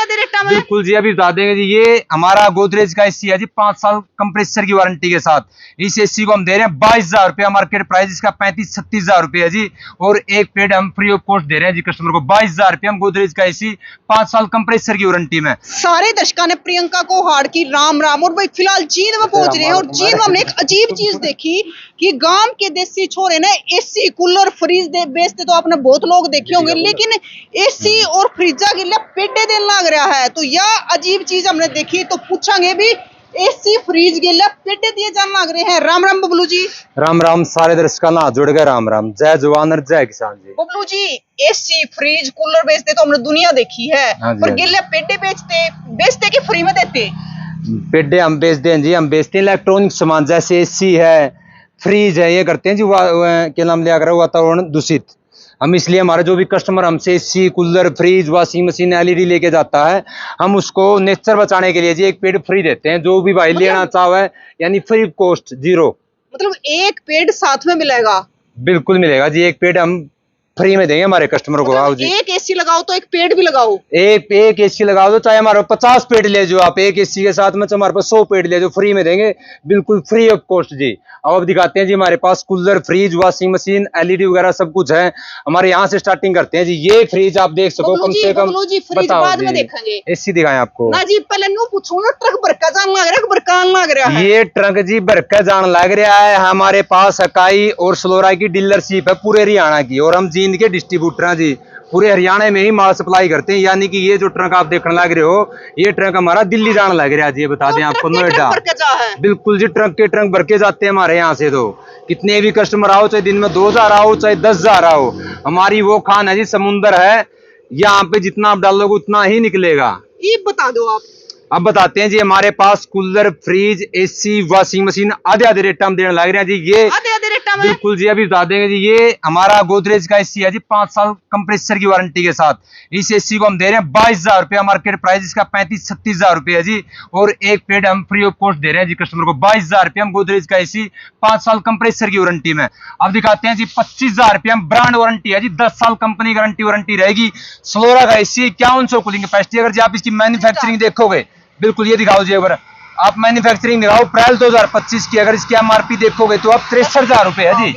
आधे रेटा में। बिल्कुल जी, अभी बता देंगे जी। ये हमारा गोदरेज का एसी है जी, 5 साल कंप्रेसर की वारंटी के साथ। इस एसी को हम दे रहे हैं 22,000 रुपया, मार्केट प्राइस इसका 35-36,000 रुपया है जी। और एक पेड हम फ्री ऑफ कॉस्ट दे रहे हैं जी कस्टमर को। 22,000 रुपया हम गोदरेज का एसी 5 साल कंप्रेसर की वारंटी में। सारे दर्शकों ने प्रियंका को हार्ड की राम राम। और भाई फिलहाल जींद में पहुंच रहे हैं, और जींद में हमने एक अजीब चीज देखी कि गांव के देसी छोरे ने एसी कूलर फ्रिज बेचते तो आपने बहुत लोग देखे होंगे, लेकिन एसी और फ्रिजा के लिए पेटे देने लग रहा है। तो यह अजीब चीज हमने देखी, तो पूछेंगे भी एसी फ्रिज के लिए पेटे दिए जाने लग रहे हैं। राम राम बबलू जी। राम राम, सारे दर्शकों ना जुड़ गए। राम राम, जय जवान और जय किसान जी। Bablu ji, AC fridge cooler बेचते तो हमने दुनिया देखी है, पर गिल्ले पेटे बेचते कि फ्री में देते? पेडे हम बेचते हैं जी, हम बेचते हैं इलेक्ट्रॉनिक सामान जैसे एसी है, फ्रिज है। ये करते हैं जी क्या नाम लिया कर वातावरण दूषित। हम इसलिए हमारे जो भी कस्टमर हमसे AC cooler fridge washing machine LED लेके जाता है, हम उसको नेचर बचाने के लिए जी एक पेड फ्री देते हैं। जो भी भाई लेना चाहे, यानी फ्री कॉस्ट, जीरो। मतलब एक पेड साथ में मिलेगा? बिल्कुल मिलेगा जी, एक पेड हम फ्री में देंगे हमारे कस्टमर को। आओ जी, एक एसी लगाओ तो एक पेड भी लगाओ। एक एसी लगा दो, चाहे हमारे 50 पेड ले जो आप एक एसी के साथ में, हमारे पास 100 पेड ले जो, फ्री में देंगे, बिल्कुल फ्री ऑफ कॉस्ट जी। अब दिखाते हैं जी, हमारे पास cooler fridge washing machine LED वगैरह सब कुछ है। हमारे यहाँ से स्टार्टिंग करते हैं जी। ये फ्रिज आप देख सको कम से कम। बाद में देखेंगे, एसी दिखाएं आपको ना जी। पहले नु पूछो ना, ट्रक बरका जान लग रहा है, बरकान लग रहा है। ये ट्रक जी बरका जान लग रहा है। हमारे पास इकाई और सलोरा की डीलरशिप है पूरे हरियाणा की, और हम जींद के डिस्ट्रीब्यूटर जी। पूरे हरियाणा में ही माल सप्लाई करते हैं। यानी कि ये जो ट्रक आप देखने लग रहे हो, ये ट्रक हमारा दिल्ली जाने लग रहा है जी। ये बता दें आपको, नोएडा। बिल्कुल जी, ट्रक के ट्रक भर के जाते हैं हमारे यहाँ से। तो कितने भी कस्टमर आओ, चाहे दिन में 2,000 आओ, चाहे 10,000 आओ, हमारी वो खान है जी, समुंदर है। यहाँ पे जितना आप डालोगे उतना ही निकलेगा। ये बता दो आप। अब बताते हैं जी, हमारे पास cooler fridge AC washing machine आधे आधे रेट हम देने लग रहे हैं जी। ये आधे रेटा में? बिल्कुल जी, अभी बता देंगे जी। ये हमारा गोदरेज का एसी है जी, 5 साल कंप्रेसर की वारंटी के साथ। इस एसी को हम दे रहे हैं 22,000 रुपया, मार्केट प्राइस इसका 35-36,000 रुपया है जी। और एक पेड हम फ्री ऑफ कॉस्ट दे रहे हैं जी कस्टमर को। 22,000 रुपया हम गोदरेज का एसी 5 साल कंप्रेसर की वारंटी में। अब दिखाते हैं जी, 25,000 रुपया हम ब्रांड वारंटी है जी, 10 साल कंपनी गारंटी रहेगी। सलोरा का एसी 5100 कूलिंग कैपेसिटी। अगर जी आप इसकी मैन्युफैक्चरिंग देखोगे, बिल्कुल ये दिखाओ जी, अगर आप मैन्युफैक्चरिंग दिखाओ अप्रैल 2025 की, अगर इसकी एमआरपी देखोगे तो आप 63,000 रुपए है जी।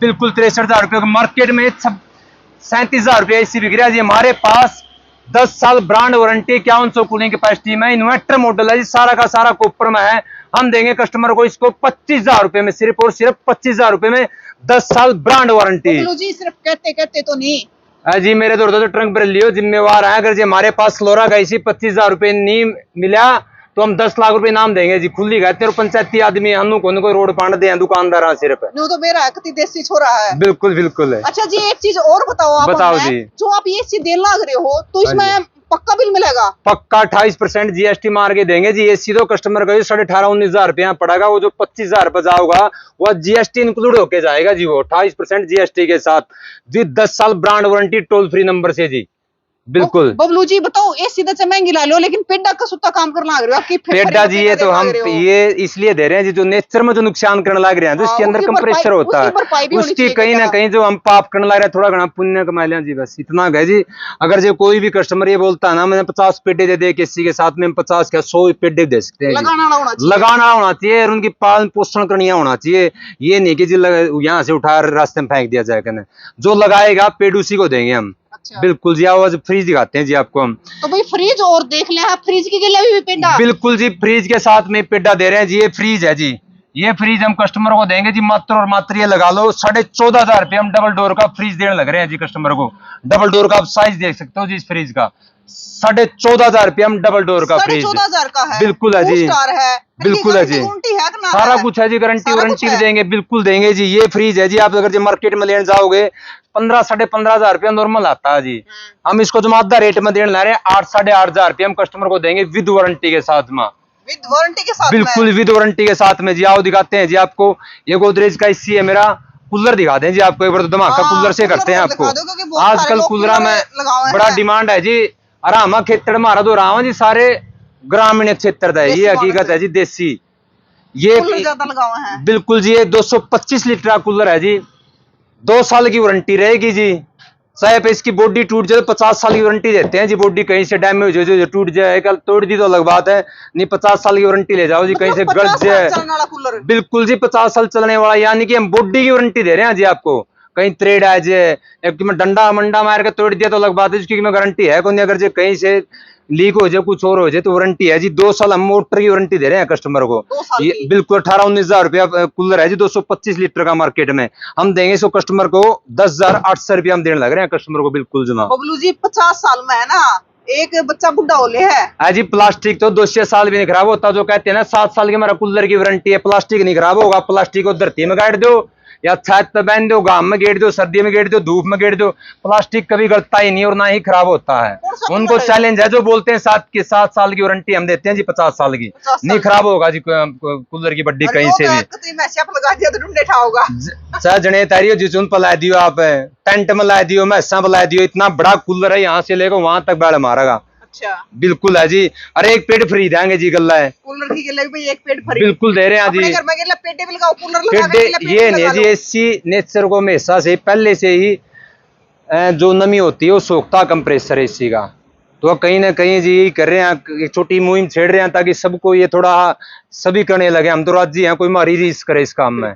बिल्कुल 63,000 रुपए। मार्केट में 37,000 रुपए एसी बिक रहा है जी। हमारे पास 10 साल ब्रांड वारंटी 5100 कूलिंग कैपेसिटी में, इन्वर्टर मॉडल है जी, सारा का सारा कॉपर में है। हम देंगे कस्टमर को इसको 25,000 रुपए में, सिर्फ और सिर्फ 25,000 रुपए में 10 साल ब्रांड वारंटी जी। सिर्फ कहते तो नहीं जी, मेरे तो ट्रंक भर लियो, जिम्मेवार है। अगर जी हमारे पास सलोरा का इसी 25,000 रुपए नहीं मिला तो हम 10 लाख रुपए नाम देंगे जी। खुली कहते और पंचायती आदमी हनु को रोड पांड दे दुकानदार सिर्फ तो मेरा है, देसी छोरा है। बिल्कुल बिल्कुल है। अच्छा जी, एक चीज और बताओ आप। बताओ जी। जो आप ये एसी देने लग रहे हो, तो इसमें पक्का बिल मिलेगा? पक्का 28% जीएसटी मार के देंगे जी। एसी तो कस्टमर का 18,500-19,000 रुपया पड़ेगा। वो जो 25,000 रुपया जाओगा वो जीएसटी इंक्लूड होके जाएगा जी। वो 28% जीएसटी के साथ जी। 10 साल brand warranty toll free number से जी। बिल्कुल। बबलू जी बताओ, एसी तो महंगी ला लो, लेकिन पेडा का सुत्ता काम करना लग रहा है। पेडा जी ये तो हम ये इसलिए दे रहे हैं जी, जो नेचर में जो नुकसान करने लग रहे हैं, जो इसके अंदर कंप्रेसर होता है, उसकी कहीं ना कहीं जो हम पाप करने लग रहे हैं, थोड़ा घना पुण्य कमा लिया जी। बस इतना है जी। अगर जो कोई भी कस्टमर ये बोलता है ना, मैंने 50 पेडे दे दे, किसी के साथ में 50 क्या 100 पेडे दे सकते हैं। लगाना होना चाहिए और उनकी पालन पोषण करनी होना चाहिए। ये नहीं कि जी यहाँ से उठा रास्ते में फेंक दिया जाएगा। जो लगाएगा पेड उसी को देंगे हम। अच्छा। बिल्कुल जी। आओ फ्रिज दिखाते हैं जी आपको हम। तो भाई फ्रिज और देख ले, फ्रिज के लिए भी पेडा? बिल्कुल जी, फ्रिज के साथ में पेडा दे रहे हैं जी। ये फ्रिज है जी। ये फ्रिज हम कस्टमर को देंगे जी, मात्र और मात्र ये लगा लो 14,500 रुपये हम डबल डोर का फ्रिज देने लग रहे हैं जी कस्टमर को। डबल डोर का आप साइज देख सकते हो जी इस फ्रिज का। 14,500 रुपये हम डबल डोर का फ्रिज। 14,000 का है? बिल्कुल है जी। बिल्कुल है जी, सारा कुछ है जी। गारंटी वारंटी भी देंगे, बिल्कुल देंगे जी। ये फ्रिज है जी। आप अगर मार्केट में लेने जाओगे 15-15,500 रुपया नॉर्मल आता है जी। हम इसको जो आधा रेट में देने ला रहे हैं 8-8,500 रुपये हम कस्टमर को देंगे विद वारंटी के साथ में। विद वारंटी के साथ? बिल्कुल विद वारंटी के साथ में जी। आओ दिखाते हैं जी आपको। ये गोदरेज का एसी है मेरा। कूलर दिखा दें जी आपको एक बार, तो धमाका कूलर से करते हैं आपको। आजकल कूलर में बड़ा डिमांड है जी। आराम खेतर मारा तो रहा जी, सारे ग्रामीण क्षेत्र का ये हकीकत है जी। देसी ये बिल्कुल जी। ये 225 लीटर का कूलर है जी। 2 साल की वारंटी रहेगी जी। चाहे पे इसकी बॉडी टूट जाए तो 50 साल की वारंटी देते हैं जी। बॉडी कहीं से डैमेज हो जाए, टूट जाए, कल तोड़ दी तो अलग बात है, नहीं 50 साल की वारंटी ले जाओ जी। कहीं से मतलब गड़ 50 जाए, साल चलने वाला कूलर। बिल्कुल जी 50 साल चलने वाला, यानी कि हम बॉडी की वारंटी दे रहे हैं जी आपको। कहीं त्रेड आ जाए, एक में डंडा मंडा मार के तोड़ दिया तो अलग बात है, उसकी में गारंटी है कौन। अगर जो कहीं से लीक हो जाए, कुछ और हो जाए तो वारंटी है जी। 2 साल हम मोटर की वारंटी दे रहे हैं कस्टमर को। 2 साल ये की। बिल्कुल 18-19 हजार रुपया कूलर है जी, 225 लीटर का मार्केट में। हम देंगे इसको कस्टमर को 10,800 रुपया हम देने लग रहे हैं कस्टमर को, बिल्कुल जनाब। बबलू जी 50 साल में है ना, एक बच्चा बुढ़ा होले है जी। प्लास्टिक तो 200 साल भी नहीं खराब होता। जो कहते हैं ना 7 साल की हमारा कूलर की वारंटी है, प्लास्टिक नहीं खराब होगा। प्लास्टिक को धरती में गाड़ दो या छत पे बहन दो, घाम में गेड़ दो, सर्दी में गेड़ दो, धूप में गेड़ दो, प्लास्टिक कभी गलता ही नहीं और ना ही खराब होता है। कौन सा उनको कूलर है? चैलेंज है जो बोलते हैं 7 साल की वारंटी हम देते हैं जी, 50 साल की 50 साल नहीं खराब होगा जी कूलर की बड्डी अरे कहीं वो से तो भी। कतई में शैप लगा दिया तो ढूंढे ठा होगा। सर जने तारियो जिसुन पला दियो, आप टेंट में ला दियो, मैसा पला दियो, इतना बड़ा कूलर है, यहाँ से लेकर वहां तक बैल मारेगा। अच्छा बिल्कुल है जी। अरे एक पेड़ फ्री देंगे जी, गल्ला है कूलर की गले भाई एक पेट भरी बिल्कुल दे रहे हैं अपने जी। घर में गेला पेटे भी लगाओ, कूलर लगा पेटे के गेला ये नहीं जी, एसी नेचर को हमेशा से पहले से ही जो नमी होती है वो सोखता कंप्रेसर एसी का। तो कहीं ना कहीं जी यही कर रहे हैं, एक छोटी मुहिम छेड़ रहे हैं ताकि सबको ये थोड़ा सभी करने लगे। हम तो राजी हैं, कोई हमारी रीस करे इस काम में।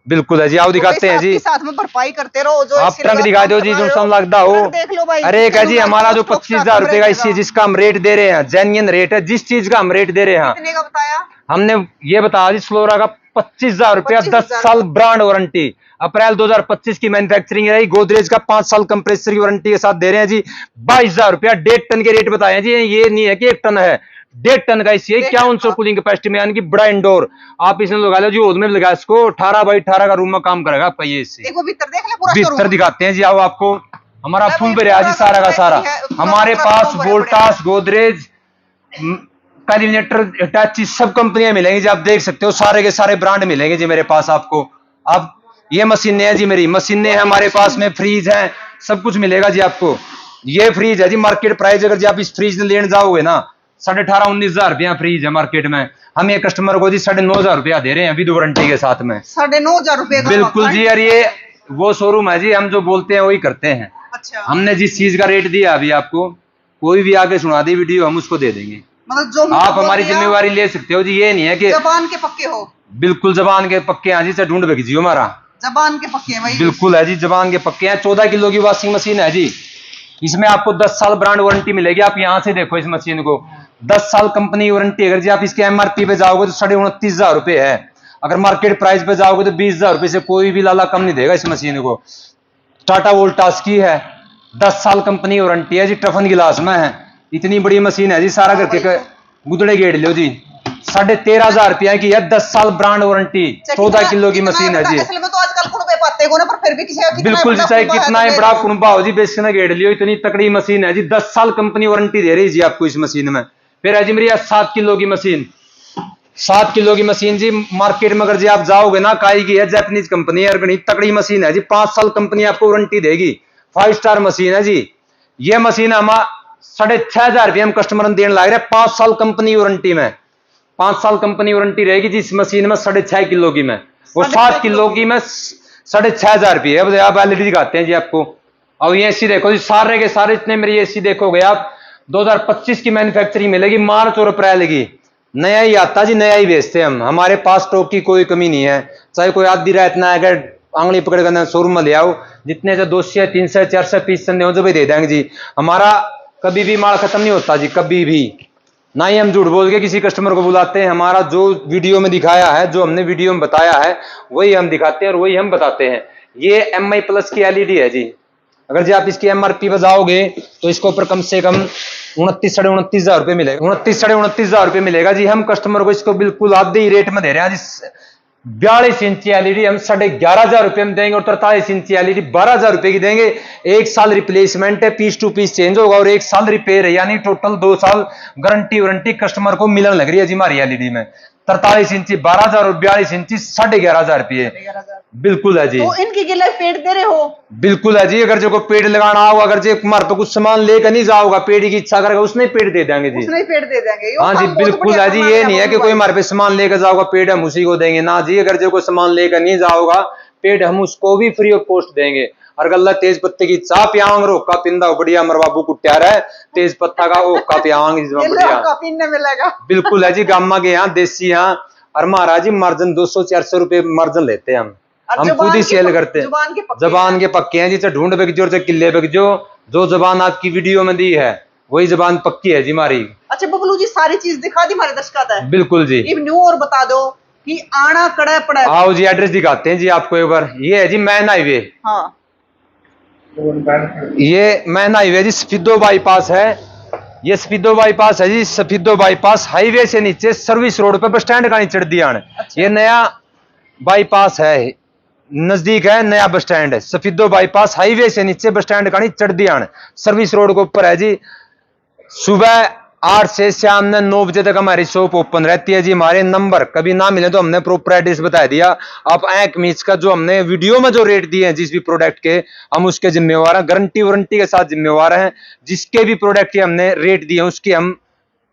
बिल्कुल है जी। आओ दिखाते हैं जी, साथ में भरपाई करते रहो। जो आप ट्रंक दिखा दो जी जो सम लगता हो। देख लो भाई। अरे एक है जी हमारा जो 25,000 रुपए का इसी जिसका हम रेट दे रहे हैं, जेन्युइन रेट है, जिस चीज का हम रेट दे रहे हैं। कितने का बताया हमने ये बताया जी फ्लोरा का 25,000 रुपया, 10 साल ब्रांड वारंटी, अप्रैल 2025 की मैन्युफैक्चरिंग रही। गोदरेज का 5 साल कंप्रेसर की वारंटी के साथ दे रहे हैं जी। 22,000 रुपया 1.5 टन के रेट बताए हैं जी। ये नहीं है कि 1 टन है, 1.5 टन का इसी 5100 कूलिंग कैपेसिटी में, यानी कि बड़ा इंडोर। आप इसमें लगा लो जी, ओद में लगा इसको 18x18 का रूम में काम करेगा आपका ये। इससे एक वो भीतर देख ले पूरा भीतर दिखाते हैं जी। आओ आपको हमारा फुल बेरिया जी सारा का सारा। हमारे पास वोल्टास, गोदरेज, कैलिनेटर, हिटाची सब कंपनियां मिलेंगी जी। आप देख सकते हो सारे के सारे ब्रांड मिलेंगे जी मेरे पास आपको। अब ये मशीनें हैं जी, मेरी मशीनें हैं हमारे पास में, फ्रीज है, सब कुछ मिलेगा जी आपको। ये फ्रीज है जी, मार्केट प्राइस अगर जी आप इस फ्रीज में लेने जाओगे ना 18,500-19,000 रुपया फ्रीज है मार्केट में। हम ये कस्टमर को जी 9,500 रुपया दे रहे हैं विद वारंटी के साथ में। 9,500 रुपए का बिल्कुल जी। यार ये वो शोरूम है जी, हम जो बोलते हैं वही करते हैं। अच्छा हमने जिस चीज का रेट दिया अभी आपको, कोई भी आके सुना दे वीडियो, हम उसको दे देंगे। मतलब जो आप हमारी जिम्मेवारी ले सकते हो जी। ये नहीं है कि जबान के पक्के हो। बिल्कुल जबान के पक्के हैं जी, से ढूंढ भेजियो हमारा। जबान के पक्के हैं भाई। बिल्कुल है जी, जबान के पक्के हैं। 14 किलो की वॉशिंग मशीन है जी, इसमें आपको 10 साल ब्रांड वारंटी मिलेगी। आप यहाँ से देखो इस मशीन को, 10 साल कंपनी वारंटी। अगर जी आप इसके MRP पे जाओगे तो 29,500 रुपए है। अगर मार्केट प्राइस पे जाओगे तो 20,000 रुपए से कोई भी लाला कम नहीं देगा इस मशीन को। टाटा वोल्टास की है, 10 साल कंपनी वारंटी है जी, टफन गिलास में है। इतनी बड़ी मशीन है जी, सारा करके गुदड़े गेड़ लो जी। 13,500 रुपया की है, 10 साल ब्रांड वारंटी, 14 किलो की मशीन है जी। असल में तो आजकल कुड़बे पाते को ना, पर फिर भी किसी का कितना बिल्कुल जी, बड़ा चाहे कुड़बा है कितना तो ही ले बड़ा लो। कुनबा हो जी, बेच के गेड़ लियो। इतनी तकड़ी मशीन है जी, 10 साल कंपनी वारंटी दे रही जी आपको इस मशीन में। फिर है जी मेरी 7 किलो की मशीन, 7 किलो की मशीन जी। मार्केट में अगर जी आप जाओगे ना, काई की है, जापानीज कंपनी है, बड़ी तकड़ी मशीन है जी। 5 साल कंपनी आपको वारंटी देगी, 5 स्टार मशीन है जी। ये मशीन हम 6,500 रुपये हम कस्टमर देने लग रहे हैं 5 साल कंपनी वारंटी में। 5 साल कंपनी वारंटी रहेगी जी इस मशीन में 6.5 किलो की में, और 7 किलो की में 6,500 रुपये। अब आप एलईडी दिखाते हैं जी आपको। और ये एसी देखो जी, सारे के सारे इतने मेरी एसी देखोगे आप 2025 की मैन्युफैक्चरिंग मिलेगी, मार्च और अप्रैल की। नया ही आता जी, नया ही बेचते हैं हम। हमारे पास स्टॉक की कोई कमी नहीं है। चाहे कोई आधी रात ना अगर आंगली पकड़ कर शोरूम में ले आओ, जितने से 200, 300, 400 पीस चंदे हो जो भी दे देंगे जी। हमारा कभी भी माल खत्म नहीं होता जी, कभी भी। ना ही हम झूठ बोल के किसी कस्टमर को बुलाते हैं। हमारा जो वीडियो में दिखाया है, जो हमने वीडियो में बताया है, वही हम दिखाते हैं और वही हम बताते हैं। ये MI प्लस की LED है जी। अगर जी आप इसकी MRP पे जाओगे तो इसके ऊपर कम से कम 29-29,500 रुपये मिलेगा, 29-29,500 रुपये मिलेगा जी। हम कस्टमर को इसको बिल्कुल आधे ही रेट में दे रहे हैं जी। 42 इंची LED हम 11,500 रुपये में देंगे, और 43 इंची LED 12,000 रुपये की देंगे। 1 साल रिप्लेसमेंट है, पीस टू पीस चेंज होगा, और 1 साल रिपेयर है, यानी टोटल 2 साल गारंटी वारंटी कस्टमर को मिलने लग रही है जी हमारी LED में। 43 इंची 12,000 और 42 इंची 11,500 रुपये। बिल्कुल है जी। तो इनकी गिले पेड़ दे रहे हो? बिल्कुल है जी। अगर जो को पेड़ लगाना होगा, अगर जो हमारे पे कुछ सामान लेकर नहीं जाओगा, पेड़ की इच्छा करेगा, उसने पेड़ दे देंगे जी। उसने पेड़ दे देंगे। हाँ जी बिल्कुल है जी। ये नहीं है कि कोई हमारे पे सामान लेकर जाओगा पेड़ हम उसी को देंगे, ना जी। अगर जो कोई सामान लेकर नहीं जाओगा पेड़ हम उसको भी फ्री ऑफ कॉस्ट देंगे। और गल्ला तेज पत्ते की चाह पियावांग रोका पिंदा बढ़िया मर बाबू कुट्यार है तेज पत्ता का ओका पियावांग इसमें बढ़िया पीने मिलेगा। बिल्कुल है जी। गामा के यहाँ देसी यहाँ और महाराज जी मार्जिन 200-400 रुपए मार्जिन लेते हैं हम खुद ही सेल करते हैं। जबान के पक्के हैं जी, चाहे ढूंढ बेच जो चाहे किले बेच जो जबान आपकी वीडियो में दी है वही जबान पक्की है जी हमारी। अच्छा बबलू जी सारी चीज दिखा दी हमारे दर्शक है। बिल्कुल जी। न्यू और बता दो कि आना कड़ा पड़ा। आओ जी एड्रेस दिखाते हैं जी आपको एक बार। ये है जी मैन हाईवे। हाँ ये मैन हाईवे जी सफीदो बाईपास है। ये सफीदो बाईपास है जी। सफीदो बाईपास हाईवे से नीचे सर्विस रोड पे बस स्टैंड का चढ़ दिया। अच्छा। ये नया बाईपास है, नजदीक है नया बस स्टैंड है। सफीदो बाईपास हाईवे से नीचे बस स्टैंड का चढ़ दिया सर्विस रोड के ऊपर है जी। सुबह 8 से शाम 9 बजे तक हमारी शॉप ओपन रहती है जी। हमारे नंबर कभी ना मिले तो हमने प्रॉपर एड्रेस बता दिया। आप आंख मीच का जो हमने वीडियो में जो रेट दिए हैं जिस भी प्रोडक्ट के हम उसके जिम्मेवार हैं, गारंटी वारंटी के साथ जिम्मेवार हैं। जिसके भी प्रोडक्ट के हमने रेट दिए उसकी हम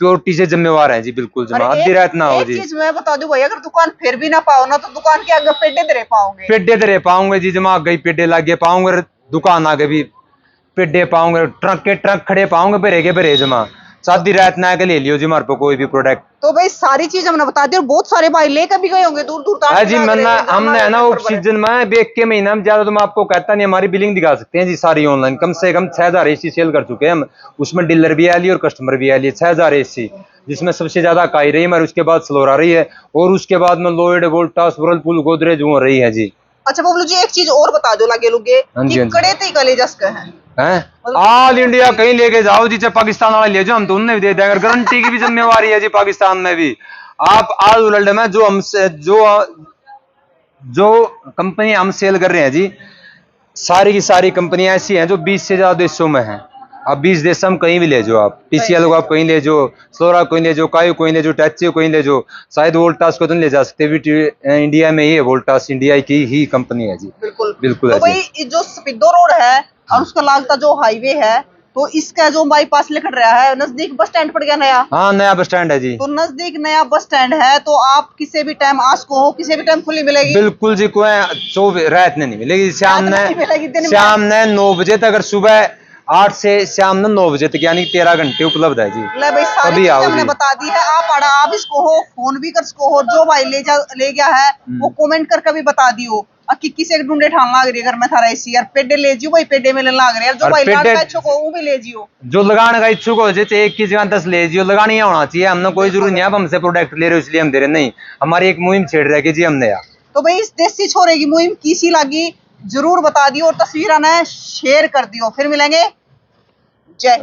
प्योरिटी से जिम्मेवार हैं जी। बिल्कुल आधी रात ना हो जी। चीज मैं बता दूं भाई, अगर दुकान फिर भी ना पाओ ना तो दुकान के आगे पेडे दे पाओगे। पेडे दे पाओगे जी। जमा गई पेडे लागे पाओगे, दुकान आगे भी पेडे पाओगे, ट्रक के ट्रक खड़े पाओगे भरे के भरे जमा। सादी रात ना के ले लियो जी हमारे को कोई भी प्रोडक्ट। तो भाई सारी चीज हमने बता दी और बहुत सारे भाई लेकर भी गए होंगे दूर दूर तक। जी हमने है ना ऑक्सीजन में बेच के महीना में ज्यादा तो मैं आपको कहता नहीं। हमारी बिलिंग दिखा सकते हैं जी सारी ऑनलाइन। कम से कम 6000 एसी सेल कर चुके हैं हम। उसमें डीलर भी आ रही है और कस्टमर भी आ रही है। 6000 एसी जिसमें सबसे ज्यादा काई रही है हमारी, उसके बाद स्लोर आ रही है और उसके बाद में लोयड वोल्टास व्हर्लपूल गोदरेज हो रही है जी। अच्छा बबलू जी एक चीज और बता दो लागे लुगे कि कड़े ते कलेजस का है ऑल इंडिया कहीं लेके जाओ जी, चाहे पाकिस्तान वाले ले जाओ हम तो उन्हें भी दे देंगे। गारंटी की भी जिम्मेवारी है जी पाकिस्तान में भी। आप आज वर्ल्ड में जो हमसे जो कंपनी हम सेल कर रहे हैं जी, सारी की सारी कंपनियां ऐसी हैं जो 20 से ज्यादा देशों में हैं। अब 20 देश हम कहीं भी ले जाओ, आप टीसीएल को आप कहीं ले जाओ, सोरा कहीं ले जाओ, कायो कहीं ले जाओ, टैची कहीं ले जाओ, शायद वोल्टास को तो नहीं ले जा सकते। इंडिया में ये वोल्टास इंडिया की ही कंपनी है जी। बिल्कुल बिल्कुल। तो भाई जो सफीदो रोड है और उसका लागता जो हाईवे है तो इसका जो बाईपास लिखट रहा है नजदीक बस स्टैंड पड़ गया नया। हाँ नया बस स्टैंड है जी। तो नजदीक नया बस स्टैंड है तो आप किसी भी टाइम आज को हो किसी भी टाइम खुली मिलेगी। बिल्कुल जी। कोई रात नहीं मिलेगी। शाम ने 9 बजे तक, अगर सुबह 8 से शाम 9 बजे तक यानी 13 घंटे उपलब्ध है जी। ले भाई सारी हमने बता दी है। आप इसको हो फोन भी कर सको हो। जो भाई ले गया है वो कमेंट करके भी बता दियो कि किसे ढूंढे ठान लाग रही है। अगर मैं थारा ऐसी यार पेडे ले जियो भाई, पेडे में लाग रहे हैं। जो भाई लगाने का इच्छुक हो वो भी ले जियो। जो लगाने का इच्छुक हो जाए एक की जगह 10 ले जियो। लगानी होना चाहिए। हमने कोई जरूरी नहीं है हमसे प्रोडक्ट ले रहे हो इसलिए हम दे रहे नहीं। हमारी एक मुहिम छेड़ रहे की जी हमने यार। तो भाई इस देसी छोरे की मुहिम किसी लगी जरूर बता दियो और तस्वीर आना शेयर कर दियो। फिर मिलेंगे। जय